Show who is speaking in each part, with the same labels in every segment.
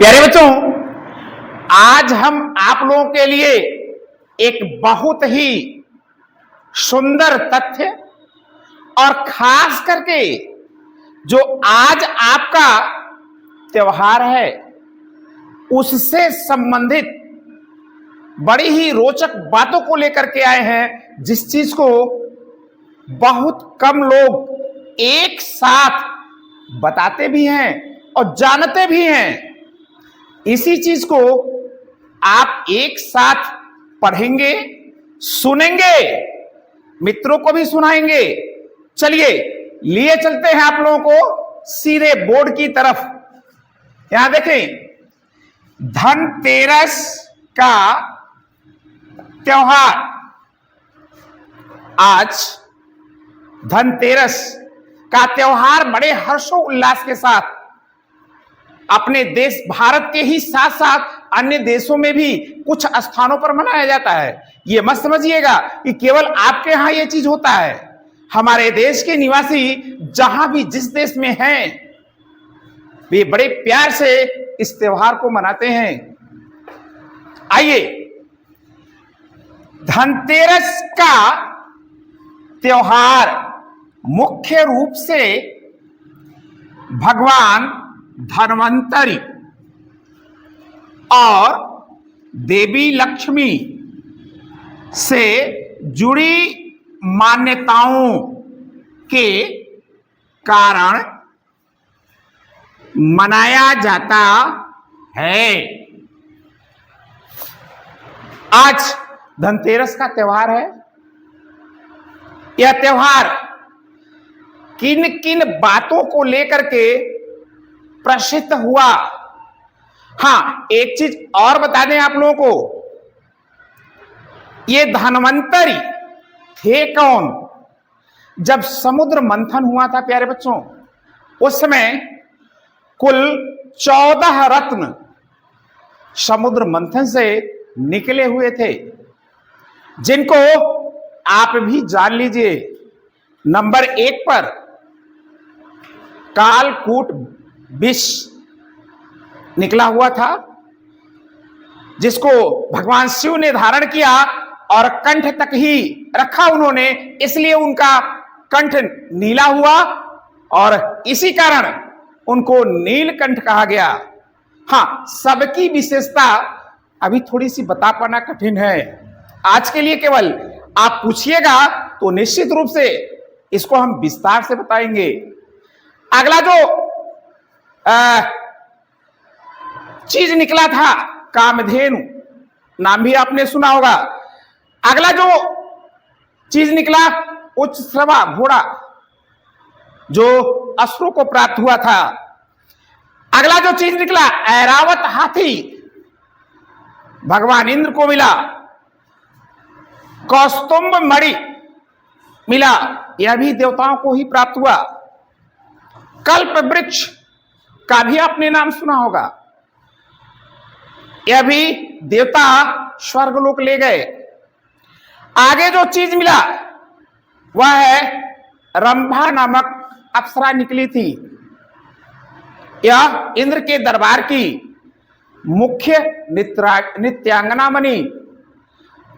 Speaker 1: प्यारे बच्चों, आज हम आप लोगों के लिए एक बहुत ही सुंदर तथ्य और खास करके जो आज आपका त्योहार है उससे संबंधित बड़ी ही रोचक बातों को लेकर के आए हैं, जिस चीज को बहुत कम लोग एक साथ बताते भी हैं और जानते भी हैं। इसी चीज को आप एक साथ पढ़ेंगे, सुनेंगे, मित्रों को भी सुनाएंगे। चलिए लिए चलते हैं आप लोगों को सीधे बोर्ड की तरफ। यहां देखें, धनतेरस का त्योहार। आज धनतेरस का त्योहार बड़े हर्षोल्लास के साथ अपने देश भारत के ही साथ साथ अन्य देशों में भी कुछ स्थानों पर मनाया जाता है। ये मत समझिएगा कि केवल आपके यहां ये चीज होता है। हमारे देश के निवासी जहां भी जिस देश में हैं, वे बड़े प्यार से इस त्योहार को मनाते हैं। आइए, धनतेरस का त्योहार मुख्य रूप से भगवान धन्वंतरि और देवी लक्ष्मी से जुड़ी मान्यताओं के कारण मनाया जाता है। आज धनतेरस का त्योहार है। यह त्योहार किन किन बातों को लेकर के प्रसिद्ध हुआ? हां, एक चीज और बता दें आप लोगों को, ये धन्वंतरि थे कौन? जब समुद्र मंथन हुआ था प्यारे बच्चों, उस समय कुल 14 रत्न समुद्र मंथन से निकले हुए थे, जिनको आप भी जान लीजिए। नंबर 1 पर कालकूट विष निकला हुआ था, जिसको भगवान शिव ने धारण किया और कंठ तक ही रखा उन्होंने, इसलिए उनका कंठ नीला हुआ और इसी कारण उनको नीलकंठ कहा गया। हां, सबकी विशेषता अभी थोड़ी सी बता पाना कठिन है। आज के लिए केवल आप पूछिएगा तो निश्चित रूप से इसको हम विस्तार से बताएंगे। अगला जो चीज निकला था, कामधेनु, नाम भी आपने सुना होगा। अगला जो चीज निकला, उच्च श्रवा घोड़ा, जो असुरों को प्राप्त हुआ था। अगला जो चीज निकला, ऐरावत हाथी, भगवान इंद्र को मिला। कौस्तुंभ मणि मिला, यह भी देवताओं को ही प्राप्त हुआ। कल्प वृक्ष का भी आपने नाम सुना होगा, यह भी देवता स्वर्गलोक ले गए। आगे जो चीज मिला वह है रंभा नामक अप्सरा निकली थी। यह इंद्र के दरबार की मुख्य नित्यांगना बनी।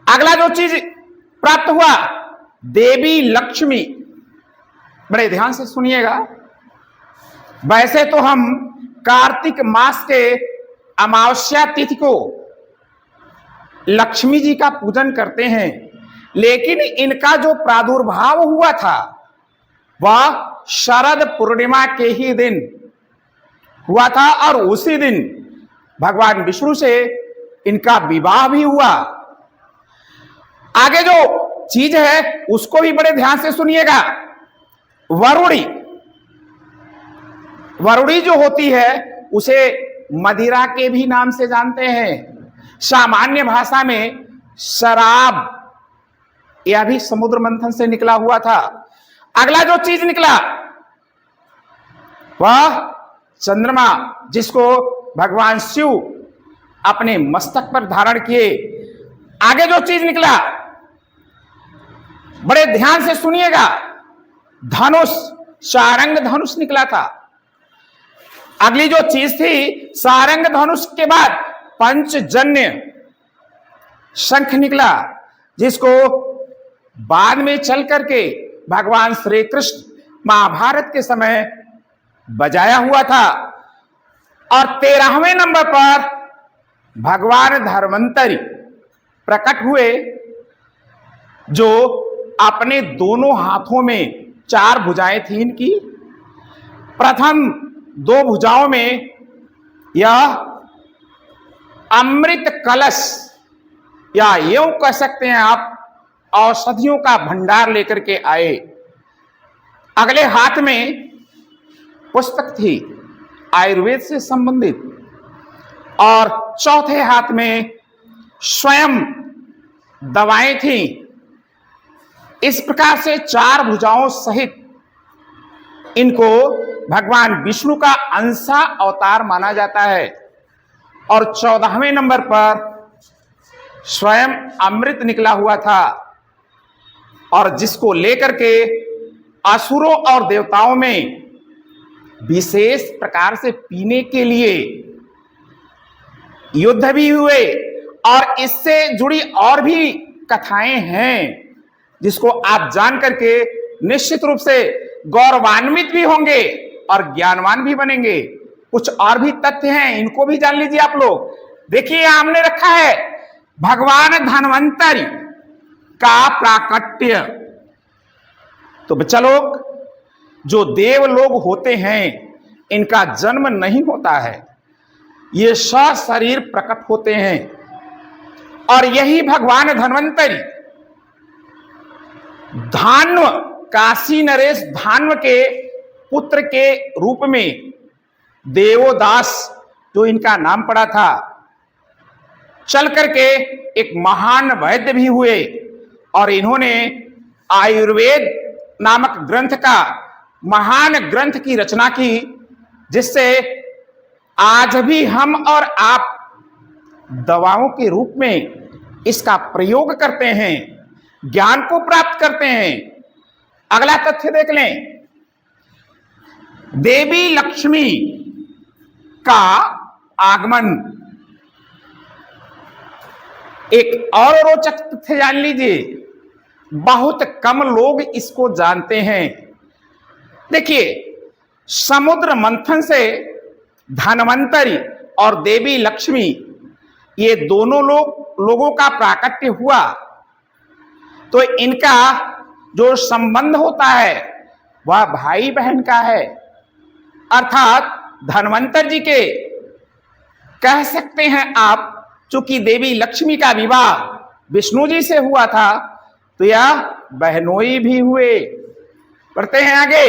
Speaker 1: अगला जो चीज प्राप्त हुआ, देवी लक्ष्मी। बड़े ध्यान से सुनिएगा। वैसे तो हम कार्तिक मास के अमावस्या तिथि को लक्ष्मी जी का पूजन करते हैं, लेकिन इनका जो प्रादुर्भाव हुआ था वह शरद पूर्णिमा के ही दिन हुआ था और उसी दिन भगवान विष्णु से इनका विवाह भी हुआ। आगे जो चीज है उसको भी बड़े ध्यान से सुनिएगा। वरुणी, वरुणी जो होती है उसे मदिरा के भी नाम से जानते हैं। सामान्य भाषा में शराब, यह भी समुद्र मंथन से निकला हुआ था। अगला जो चीज निकला वह चंद्रमा, जिसको भगवान शिव अपने मस्तक पर धारण किए। आगे जो चीज निकला, बड़े ध्यान से सुनिएगा, धनुष, सारंग धनुष निकला था। अगली जो चीज थी, सारंग धनुष के बाद पंचजन्य शंख निकला, जिसको बाद में चल करके भगवान श्री कृष्ण महाभारत के समय बजाया हुआ था। और 13वें नंबर पर भगवान धन्वंतरी प्रकट हुए, जो अपने दोनों हाथों में 4 भुजाएं थी इनकी। प्रथम 2 भुजाओं में यह अमृत कलश, या यूं कह सकते हैं आप, औषधियों का भंडार लेकर के आए। अगले हाथ में पुस्तक थी आयुर्वेद से संबंधित, और चौथे हाथ में स्वयं दवाएं थी। इस प्रकार से 4 भुजाओं सहित इनको भगवान विष्णु का अंशा अवतार माना जाता है। और 14वें नंबर पर स्वयं अमृत निकला हुआ था, और जिसको लेकर के असुरों और देवताओं में विशेष प्रकार से पीने के लिए युद्ध भी हुए। और इससे जुड़ी और भी कथाएं हैं, जिसको आप जान करके निश्चित रूप से गौरवान्वित भी होंगे और ज्ञानवान भी बनेंगे। कुछ और भी तथ्य हैं, इनको भी जान लीजिए आप लोग। देखिए, हमने रखा है भगवान धन्वंतरी का प्राकट्य। तो बच्चा लोग, जो देव लोग होते हैं, इनका जन्म नहीं होता है, ये सशरीर प्रकट होते हैं। और यही भगवान धन्वंतरी धान्व, काशी नरेश धान्व के पुत्र के रूप में देवोदास, जो इनका नाम पड़ा था, चल करके एक महान वैद्य भी हुए। और इन्होंने आयुर्वेद नामक ग्रंथ का, महान ग्रंथ की रचना की, जिससे आज भी हम और आप दवाओं के रूप में इसका प्रयोग करते हैं, ज्ञान को प्राप्त करते हैं। अगला तथ्य देख लें, देवी लक्ष्मी का आगमन। एक और रोचक तथ्य जान लीजिए, बहुत कम लोग इसको जानते हैं। देखिए, समुद्र मंथन से धन्वंतरी और देवी लक्ष्मी, ये दोनों लोगों का प्राकट्य हुआ, तो इनका जो संबंध होता है वह भाई बहन का है। अर्थात धन्वंतर जी के, कह सकते हैं आप, चूंकि देवी लक्ष्मी का विवाह विष्णु जी से हुआ था, तो यह बहनोई भी हुए। बढ़ते हैं आगे,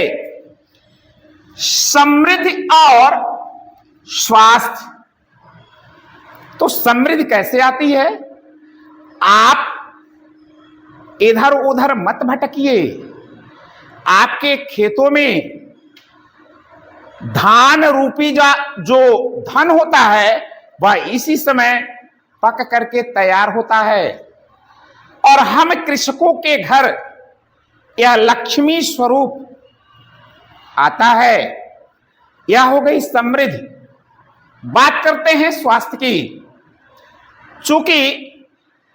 Speaker 1: समृद्धि और स्वास्थ्य। तो समृद्धि कैसे आती है? आप इधर उधर मत भटकिए। आपके खेतों में धान रूपी जो धन होता है, वह इसी समय पक करके तैयार होता है। और हम कृषकों के घर यह लक्ष्मी स्वरूप आता है। यह हो गई समृद्धि। बात करते हैं स्वास्थ्य की। चूंकि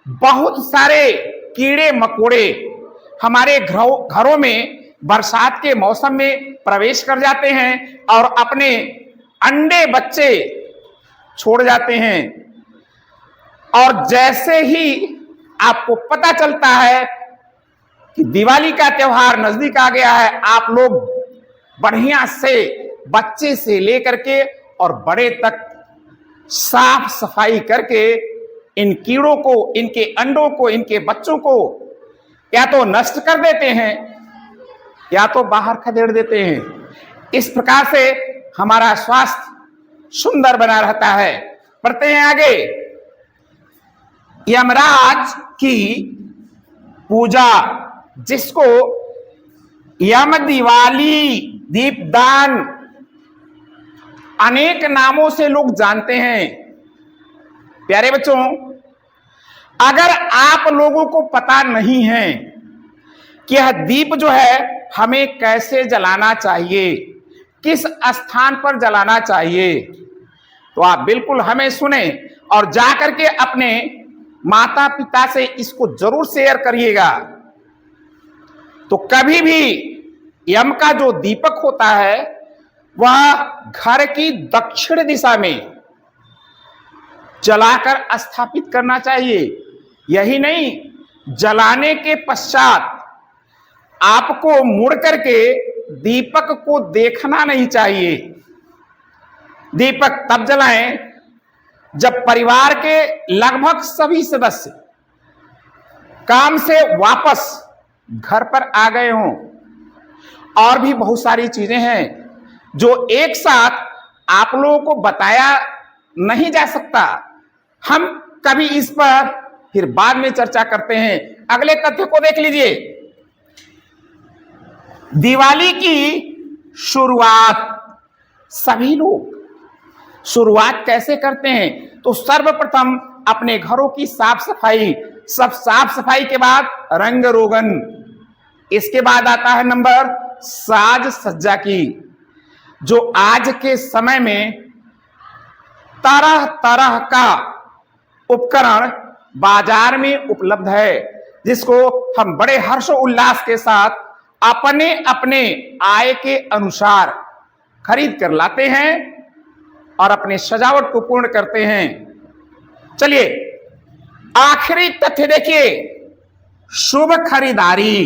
Speaker 1: बहुत सारे कीड़े मकोड़े हमारे घरों में बरसात के मौसम में प्रवेश कर जाते हैं और अपने अंडे बच्चे छोड़ जाते हैं। और जैसे ही आपको पता चलता है कि दिवाली का त्योहार नजदीक आ गया है, आप लोग बढ़िया से बच्चे से लेकर के और बड़े तक साफ सफाई करके इन कीड़ों को, इनके अंडों को, इनके बच्चों को या तो नष्ट कर देते हैं या तो बाहर खदेड़ देते हैं। इस प्रकार से हमारा स्वास्थ्य सुंदर बना रहता है। बढ़ते हैं आगे, यमराज की पूजा, जिसको यम दिवाली, दीपदान, अनेक नामों से लोग जानते हैं। प्यारे बच्चों, अगर आप लोगों को पता नहीं है कि यह दीप जो है हमें कैसे जलाना चाहिए, किस स्थान पर जलाना चाहिए। तो आप बिल्कुल हमें सुने और जाकर के अपने माता पिता से इसको जरूर शेयर करिएगा। तो कभी भी यम का जो दीपक होता है वह घर की दक्षिण दिशा में जलाकर स्थापित करना चाहिए। यही नहीं, जलाने के पश्चात आपको मुड़ करके दीपक को देखना नहीं चाहिए। दीपक तब जलाएं जब परिवार के लगभग सभी सदस्य काम से वापस घर पर आ गए हों। और भी बहुत सारी चीजें हैं जो एक साथ आप लोगों को बताया नहीं जा सकता। हम कभी इस पर फिर बाद में चर्चा करते हैं। अगले तथ्य को देख लीजिए। दिवाली की शुरुआत सभी लोग शुरुआत कैसे करते हैं? तो सर्वप्रथम अपने घरों की साफ सफाई, सब साफ सफाई के बाद रंग रोगन, इसके बाद आता है नंबर साज सज्जा की, जो आज के समय में तरह तरह का उपकरण बाजार में उपलब्ध है, जिसको हम बड़े हर्षोल्लास के साथ अपने अपने आय के अनुसार खरीद कर लाते हैं और अपने सजावट को पूर्ण करते हैं। चलिए आखिरी तथ्य देखिए, शुभ खरीदारी।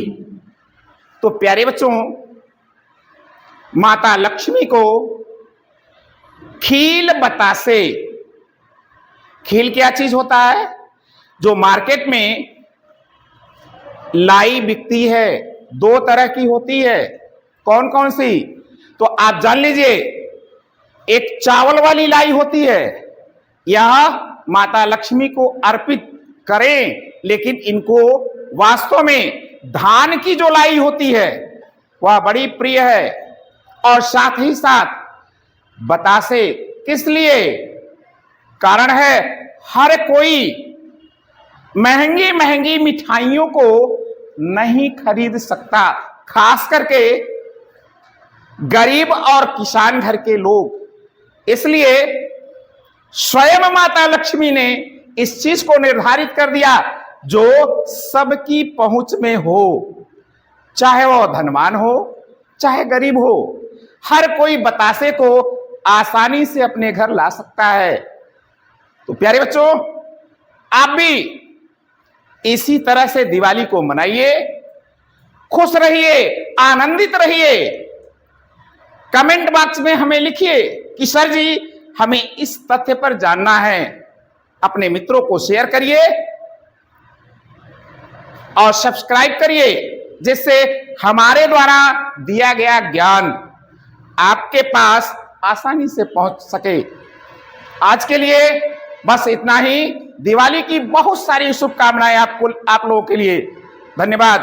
Speaker 1: तो प्यारे बच्चों, माता लक्ष्मी को खील बतासे, खील क्या चीज होता है? जो मार्केट में लाई बिकती है, दो तरह की होती है। कौन कौन सी? तो आप जान लीजिए, एक चावल वाली लाई होती है, यह माता लक्ष्मी को अर्पित करें, लेकिन इनको वास्तव में धान की जो लाई होती है वह बड़ी प्रिय है। और साथ ही साथ बतासे किस लिए? कारण है हर कोई महंगी महंगी मिठाइयों को नहीं खरीद सकता, खास करके गरीब और किसान घर के लोग। इसलिए स्वयं माता लक्ष्मी ने इस चीज को निर्धारित कर दिया जो सबकी पहुंच में हो, चाहे वह धनवान हो चाहे गरीब हो, हर कोई बतासे को आसानी से अपने घर ला सकता है। तो प्यारे बच्चों, आप भी इसी तरह से दिवाली को मनाइए, खुश रहिए, आनंदित रहिए। कमेंट बॉक्स में हमें लिखिए कि सर जी हमें इस तथ्य पर जानना है। अपने मित्रों को शेयर करिए और सब्सक्राइब करिए, जिससे हमारे द्वारा दिया गया ज्ञान आपके पास आसानी से पहुंच सके। आज के लिए बस इतना ही। दिवाली की बहुत सारी शुभकामनाएं आप लोगों के लिए। धन्यवाद।